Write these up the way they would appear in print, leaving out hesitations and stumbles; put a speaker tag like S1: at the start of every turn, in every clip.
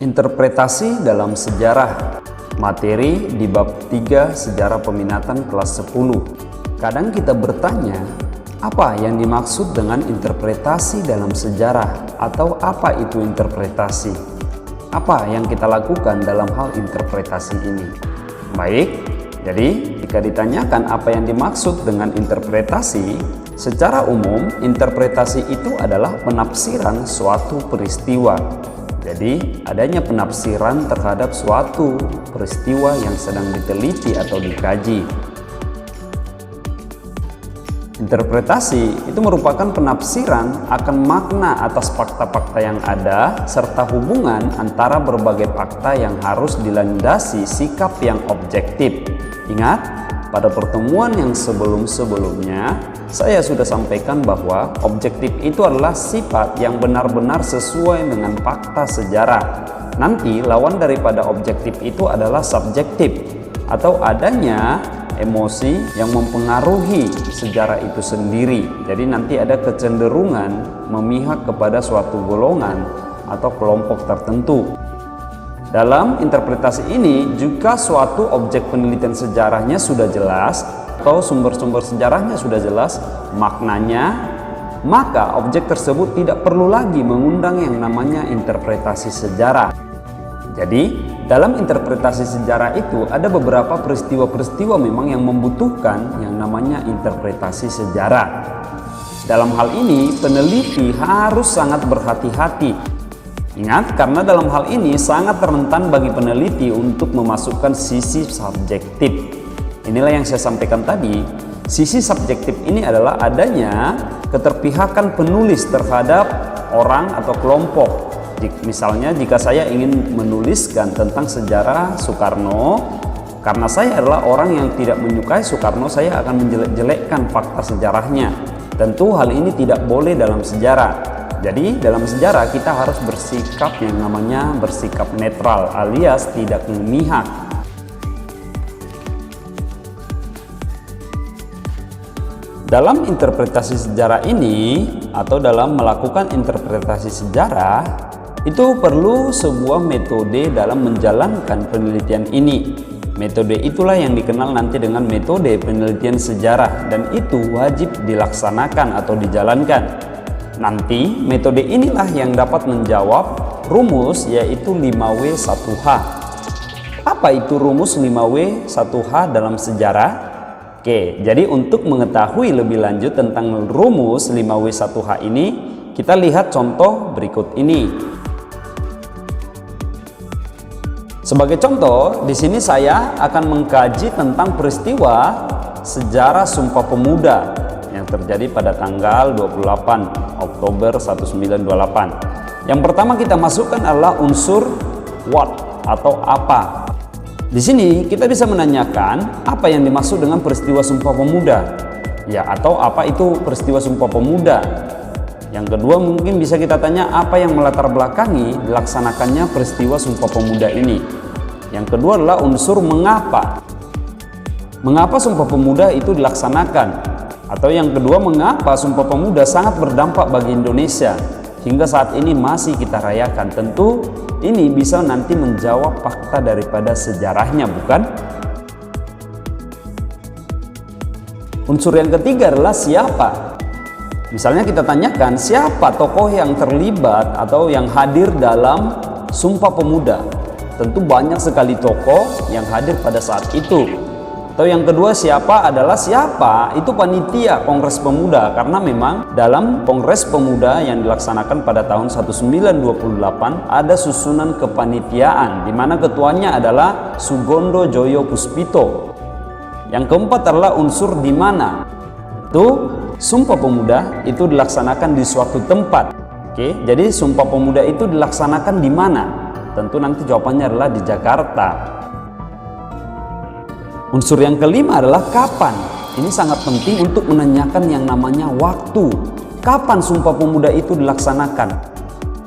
S1: Interpretasi dalam sejarah. Materi di bab 3 Sejarah Peminatan kelas 10. Kadang kita bertanya, apa yang dimaksud dengan interpretasi dalam sejarah? Atau apa itu interpretasi? Apa yang kita lakukan dalam hal interpretasi ini? Baik, jadi jika ditanyakan apa yang dimaksud dengan interpretasi, secara umum interpretasi itu adalah penafsiran suatu peristiwa. Jadi, adanya penafsiran terhadap suatu peristiwa yang sedang diteliti atau dikaji. Interpretasi itu merupakan penafsiran akan makna atas fakta-fakta yang ada serta hubungan antara berbagai fakta yang harus dilandasi sikap yang objektif. Ingat, pada pertemuan yang sebelum-sebelumnya saya sudah sampaikan bahwa objektif itu adalah sifat yang benar-benar sesuai dengan fakta sejarah. Nanti lawan daripada objektif itu adalah subjektif atau adanya emosi yang mempengaruhi sejarah itu sendiri. Jadi nanti ada kecenderungan memihak kepada suatu golongan atau kelompok tertentu. Dalam interpretasi ini, jika suatu objek penelitian sejarahnya sudah jelas atau sumber-sumber sejarahnya sudah jelas maknanya, maka objek tersebut tidak perlu lagi mengundang yang namanya interpretasi sejarah. Jadi, dalam interpretasi sejarah itu ada beberapa peristiwa-peristiwa memang yang membutuhkan yang namanya interpretasi sejarah. Dalam hal ini, peneliti harus sangat berhati-hati. Ingat, karena dalam hal ini sangat rentan bagi peneliti untuk memasukkan sisi subjektif. Inilah yang saya sampaikan tadi. Sisi subjektif ini adalah adanya keterpihakan penulis terhadap orang atau kelompok. Misalnya jika saya ingin menuliskan tentang sejarah Soekarno, karena saya adalah orang yang tidak menyukai Soekarno, saya akan menjelek-jelekkan fakta sejarahnya. Tentu hal ini tidak boleh dalam sejarah. Jadi dalam sejarah kita harus bersikap yang namanya bersikap netral alias tidak memihak. Dalam interpretasi sejarah ini atau dalam melakukan interpretasi sejarah itu perlu sebuah metode dalam menjalankan penelitian ini. Metode itulah yang dikenal nanti dengan metode penelitian sejarah dan itu wajib dilaksanakan atau dijalankan. Nanti metode inilah yang dapat menjawab rumus yaitu 5W1H. Apa itu rumus 5W1H dalam sejarah? Oke, jadi untuk mengetahui lebih lanjut tentang rumus 5W1H ini, kita lihat contoh berikut ini. Sebagai contoh, di sini saya akan mengkaji tentang peristiwa sejarah Sumpah Pemuda yang terjadi pada tanggal 28 Oktober 1928. Yang pertama kita masukkan adalah unsur what atau apa. Di sini kita bisa menanyakan apa yang dimaksud dengan peristiwa Sumpah Pemuda. Ya, atau apa itu peristiwa Sumpah Pemuda. Yang kedua mungkin bisa kita tanya apa yang melatar belakangi dilaksanakannya peristiwa Sumpah Pemuda ini. Yang kedua adalah unsur mengapa. Mengapa Sumpah Pemuda itu dilaksanakan? Atau yang kedua, mengapa Sumpah Pemuda sangat berdampak bagi Indonesia hingga saat ini masih kita rayakan. Tentu ini bisa nanti menjawab fakta daripada sejarahnya, bukan? Unsur yang ketiga adalah siapa. Misalnya kita tanyakan siapa tokoh yang terlibat atau yang hadir dalam Sumpah Pemuda. Tentu banyak sekali tokoh yang hadir pada saat itu. Atau yang kedua siapa itu panitia Kongres Pemuda, karena memang dalam Kongres Pemuda yang dilaksanakan pada tahun 1928 ada susunan kepanitiaan di mana ketuanya adalah Sugondo Joyo Puspito. Yang keempat adalah unsur di mana. Itu Sumpah Pemuda itu dilaksanakan di suatu tempat. Oke, jadi Sumpah Pemuda itu dilaksanakan di mana? Tentu nanti jawabannya adalah di Jakarta. Unsur yang kelima adalah kapan. Ini sangat penting untuk menanyakan yang namanya waktu. Kapan Sumpah Pemuda itu dilaksanakan?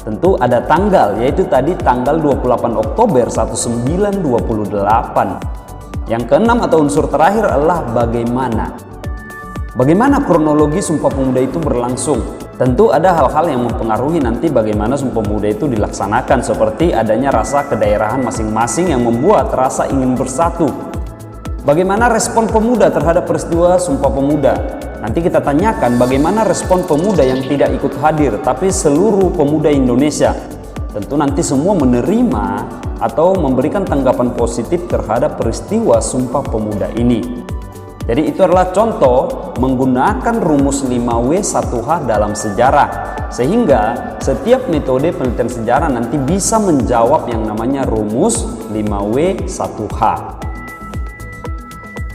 S1: Tentu ada tanggal, yaitu tadi tanggal 28 Oktober 1928. Yang keenam atau unsur terakhir adalah bagaimana. Bagaimana kronologi Sumpah Pemuda itu berlangsung? Tentu ada hal-hal yang mempengaruhi nanti bagaimana Sumpah Pemuda itu dilaksanakan, seperti adanya rasa kedaerahan masing-masing yang membuat rasa ingin bersatu. Bagaimana respon pemuda terhadap peristiwa Sumpah Pemuda? Nanti kita tanyakan bagaimana respon pemuda yang tidak ikut hadir, tapi seluruh pemuda Indonesia. Tentu nanti semua menerima atau memberikan tanggapan positif terhadap peristiwa Sumpah Pemuda ini. Jadi itu adalah contoh menggunakan rumus 5W1H dalam sejarah, sehingga setiap metode penelitian sejarah nanti bisa menjawab yang namanya rumus 5W1H.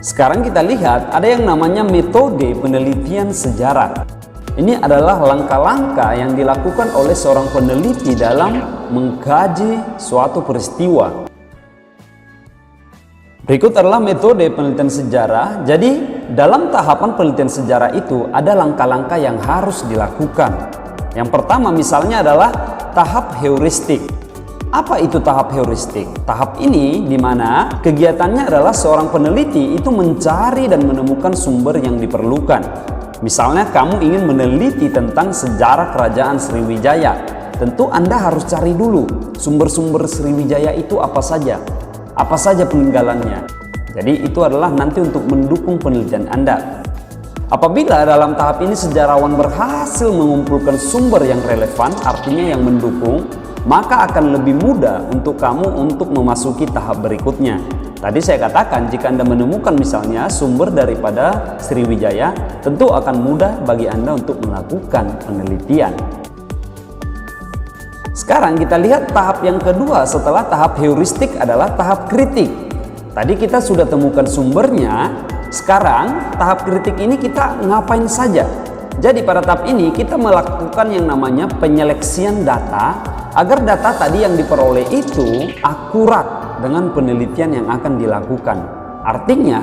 S1: Sekarang kita lihat ada yang namanya metode penelitian sejarah. Ini adalah langkah-langkah yang dilakukan oleh seorang peneliti dalam mengkaji suatu peristiwa. Berikut adalah metode penelitian sejarah. Jadi dalam tahapan penelitian sejarah itu ada langkah-langkah yang harus dilakukan. Yang pertama misalnya adalah tahap heuristik. Apa itu tahap heuristik? Tahap ini dimana kegiatannya adalah seorang peneliti itu mencari dan menemukan sumber yang diperlukan. Misalnya kamu ingin meneliti tentang sejarah kerajaan Sriwijaya. Tentu Anda harus cari dulu sumber-sumber Sriwijaya itu apa saja peninggalannya. Jadi itu adalah nanti untuk mendukung penelitian Anda. Apabila dalam tahap ini sejarawan berhasil mengumpulkan sumber yang relevan, artinya yang mendukung, maka akan lebih mudah untuk kamu untuk memasuki tahap berikutnya. Tadi saya katakan jika Anda menemukan misalnya sumber daripada Sriwijaya, tentu akan mudah bagi Anda untuk melakukan penelitian. Sekarang kita lihat tahap yang kedua setelah tahap heuristik adalah tahap kritik. Tadi kita sudah temukan sumbernya, sekarang tahap kritik ini kita ngapain saja? Jadi pada tahap ini kita melakukan yang namanya penyeleksian data agar data tadi yang diperoleh itu akurat dengan penelitian yang akan dilakukan. Artinya,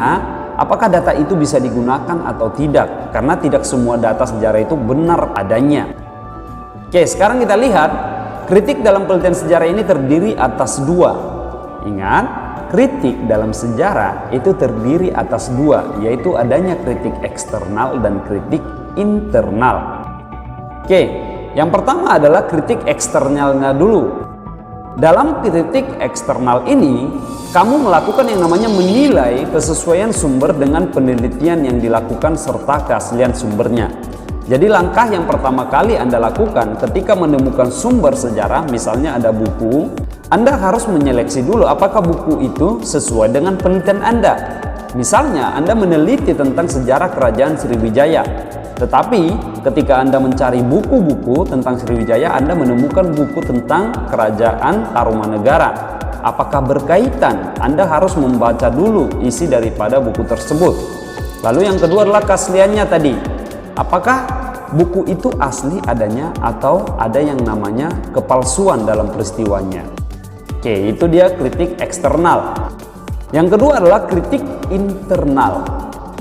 S1: apakah data itu bisa digunakan atau tidak? Karena tidak semua data sejarah itu benar adanya. Oke, sekarang kita lihat kritik dalam penelitian sejarah ini terdiri atas dua. Ingat, kritik dalam sejarah itu terdiri atas dua, yaitu adanya kritik eksternal dan kritik internal. Oke, yang pertama adalah kritik eksternalnya dulu. Dalam kritik eksternal ini, kamu melakukan yang namanya menilai kesesuaian sumber dengan penelitian yang dilakukan serta keaslian sumbernya. Jadi langkah yang pertama kali Anda lakukan ketika menemukan sumber sejarah, misalnya ada buku, Anda harus menyeleksi dulu apakah buku itu sesuai dengan penelitian Anda. Misalnya Anda meneliti tentang sejarah kerajaan Sriwijaya, tetapi ketika Anda mencari buku-buku tentang Sriwijaya, Anda menemukan buku tentang kerajaan Tarumanegara. Apakah berkaitan? Anda harus membaca dulu isi daripada buku tersebut. Lalu yang kedua adalah keasliannya tadi. Apakah buku itu asli adanya atau ada yang namanya kepalsuan dalam peristiwanya? Oke, itu dia kritik eksternal. Yang kedua adalah kritik internal.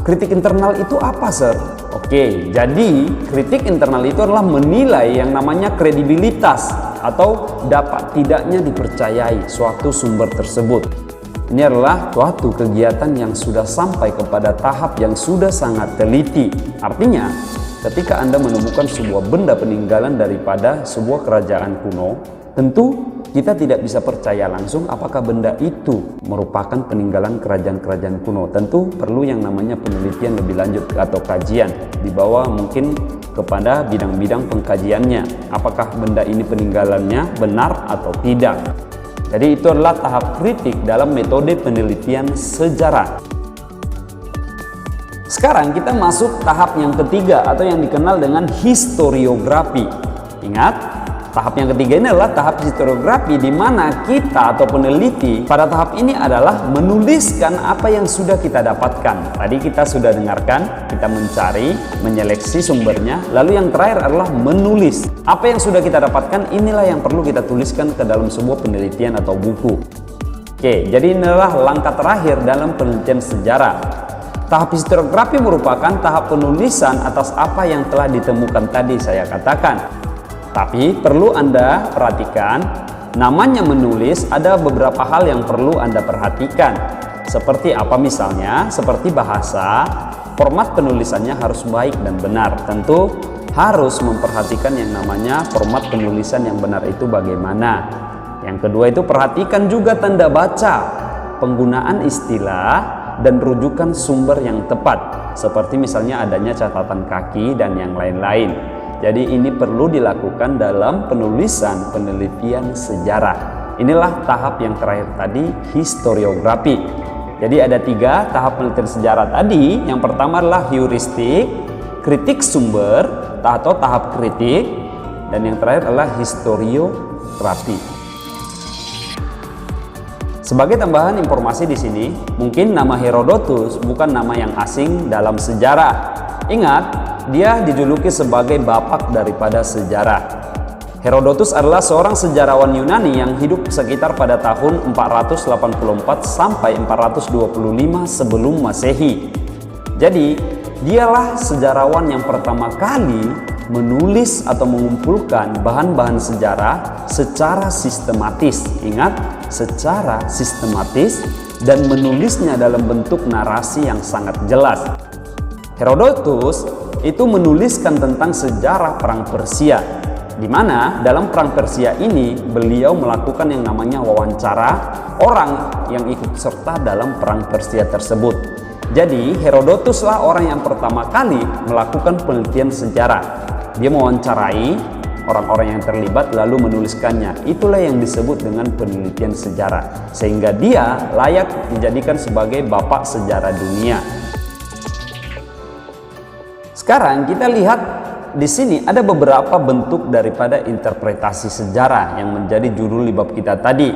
S1: Kritik internal itu apa, Sir? Oke, jadi kritik internal itu adalah menilai yang namanya kredibilitas atau dapat tidaknya dipercayai suatu sumber tersebut. Ini adalah suatu kegiatan yang sudah sampai kepada tahap yang sudah sangat teliti. Artinya, ketika Anda menemukan sebuah benda peninggalan daripada sebuah kerajaan kuno, tentu kita tidak bisa percaya langsung apakah benda itu merupakan peninggalan kerajaan-kerajaan kuno. Tentu perlu yang namanya penelitian lebih lanjut atau kajian, dibawa mungkin kepada bidang-bidang pengkajiannya. Apakah benda ini peninggalannya benar atau tidak? Jadi itu adalah tahap kritik dalam metode penelitian sejarah. Sekarang kita masuk tahap yang ketiga atau yang dikenal dengan historiografi. Ingat, tahap yang ketiga ini adalah tahap historiografi di mana kita atau peneliti pada tahap ini adalah menuliskan apa yang sudah kita dapatkan. Tadi kita sudah dengarkan, kita mencari, menyeleksi sumbernya, lalu yang terakhir adalah menulis. Apa yang sudah kita dapatkan inilah yang perlu kita tuliskan ke dalam sebuah penelitian atau buku. Oke, jadi inilah langkah terakhir dalam penelitian sejarah. Tahap historiografi merupakan tahap penulisan atas apa yang telah ditemukan tadi saya katakan. Tapi perlu Anda perhatikan, namanya menulis ada beberapa hal yang perlu Anda perhatikan. Seperti apa misalnya? Seperti bahasa, format penulisannya harus baik dan benar. Tentu harus memperhatikan yang namanya format penulisan yang benar itu bagaimana. Yang kedua itu perhatikan juga tanda baca, penggunaan istilah, dan rujukan sumber yang tepat, seperti misalnya adanya catatan kaki dan yang lain-lain. Jadi ini perlu dilakukan dalam penulisan penelitian sejarah. Inilah tahap yang terakhir tadi, historiografi. Jadi ada 3 tahap penelitian sejarah tadi. Yang pertama adalah heuristik, kritik sumber atau tahap kritik, dan yang terakhir adalah historiografi. Sebagai tambahan informasi di sini, mungkin nama Herodotus bukan nama yang asing dalam sejarah. Ingat, dia dijuluki sebagai bapak daripada sejarah. Herodotus adalah seorang sejarawan Yunani yang hidup sekitar pada tahun 484 sampai 425 sebelum Masehi. Jadi, dialah sejarawan yang pertama kali menulis atau mengumpulkan bahan-bahan sejarah secara sistematis. Ingat, secara sistematis, dan menulisnya dalam bentuk narasi yang sangat jelas. Herodotus itu menuliskan tentang sejarah Perang Persia, di mana dalam Perang Persia ini beliau melakukan yang namanya wawancara orang yang ikut serta dalam Perang Persia tersebut. Jadi Herodotuslah orang yang pertama kali melakukan penelitian sejarah. Dia mewawancarai orang-orang yang terlibat lalu menuliskannya. Itulah yang disebut dengan penelitian sejarah, sehingga dia layak dijadikan sebagai bapak sejarah dunia. Sekarang kita lihat di sini ada beberapa bentuk daripada interpretasi sejarah yang menjadi judul di bab kita tadi.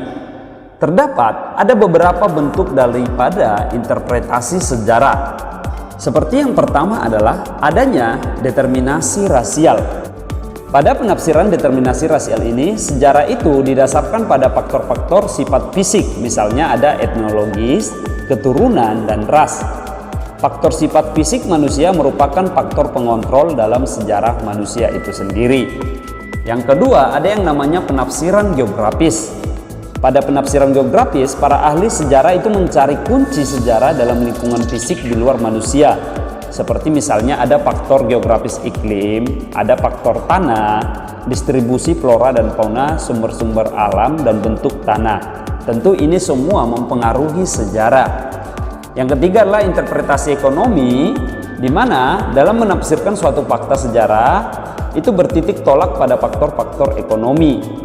S1: Terdapat ada beberapa bentuk daripada interpretasi sejarah. Seperti yang pertama adalah adanya determinasi rasial. Pada penafsiran determinasi rasial ini, sejarah itu didasarkan pada faktor-faktor sifat fisik, misalnya ada etnologis, keturunan, dan ras. Faktor sifat fisik manusia merupakan faktor pengontrol dalam sejarah manusia itu sendiri. Yang kedua, ada yang namanya penafsiran geografis. Pada penafsiran geografis, para ahli sejarah itu mencari kunci sejarah dalam lingkungan fisik di luar manusia. Seperti misalnya ada faktor geografis iklim, ada faktor tanah, distribusi flora dan fauna, sumber-sumber alam, dan bentuk tanah. Tentu ini semua mempengaruhi sejarah. Yang ketiga adalah interpretasi ekonomi, di mana dalam menafsirkan suatu fakta sejarah itu bertitik tolak pada faktor-faktor ekonomi.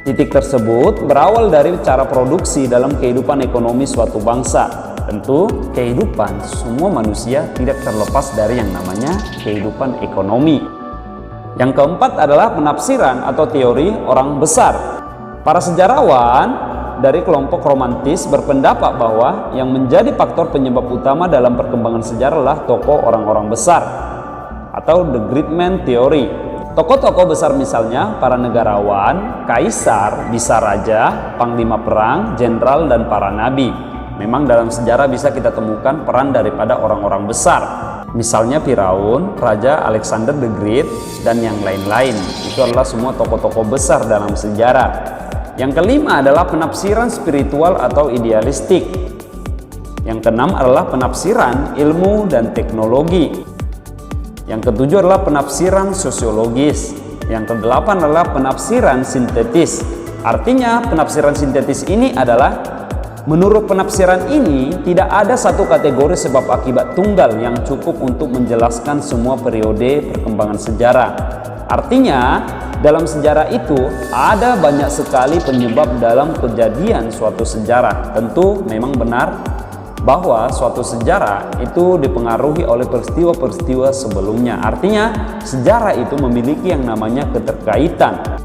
S1: Titik tersebut berawal dari cara produksi dalam kehidupan ekonomi suatu bangsa. Tentu kehidupan semua manusia tidak terlepas dari yang namanya kehidupan ekonomi. Yang keempat adalah penafsiran atau teori orang besar. Para sejarawan dari kelompok romantis berpendapat bahwa yang menjadi faktor penyebab utama dalam perkembangan sejarah adalah tokoh orang-orang besar atau the great man theory. Tokoh-tokoh besar misalnya para negarawan, kaisar, bisa raja, panglima perang, jenderal, dan para nabi. Memang dalam sejarah bisa kita temukan peran daripada orang-orang besar. Misalnya Firaun, Raja Alexander the Great, dan yang lain-lain. Itu adalah semua tokoh-tokoh besar dalam sejarah. Yang kelima adalah penafsiran spiritual atau idealistik. Yang keenam adalah penafsiran ilmu dan teknologi. Yang ketujuh adalah penafsiran sosiologis. Yang kedelapan adalah penafsiran sintetis. Artinya penafsiran sintetis ini adalah, menurut penafsiran ini tidak ada satu kategori sebab akibat tunggal yang cukup untuk menjelaskan semua periode perkembangan sejarah. Artinya dalam sejarah itu ada banyak sekali penyebab dalam kejadian suatu sejarah. Tentu memang benar bahwa suatu sejarah itu dipengaruhi oleh peristiwa-peristiwa sebelumnya. Artinya sejarah itu memiliki yang namanya keterkaitan.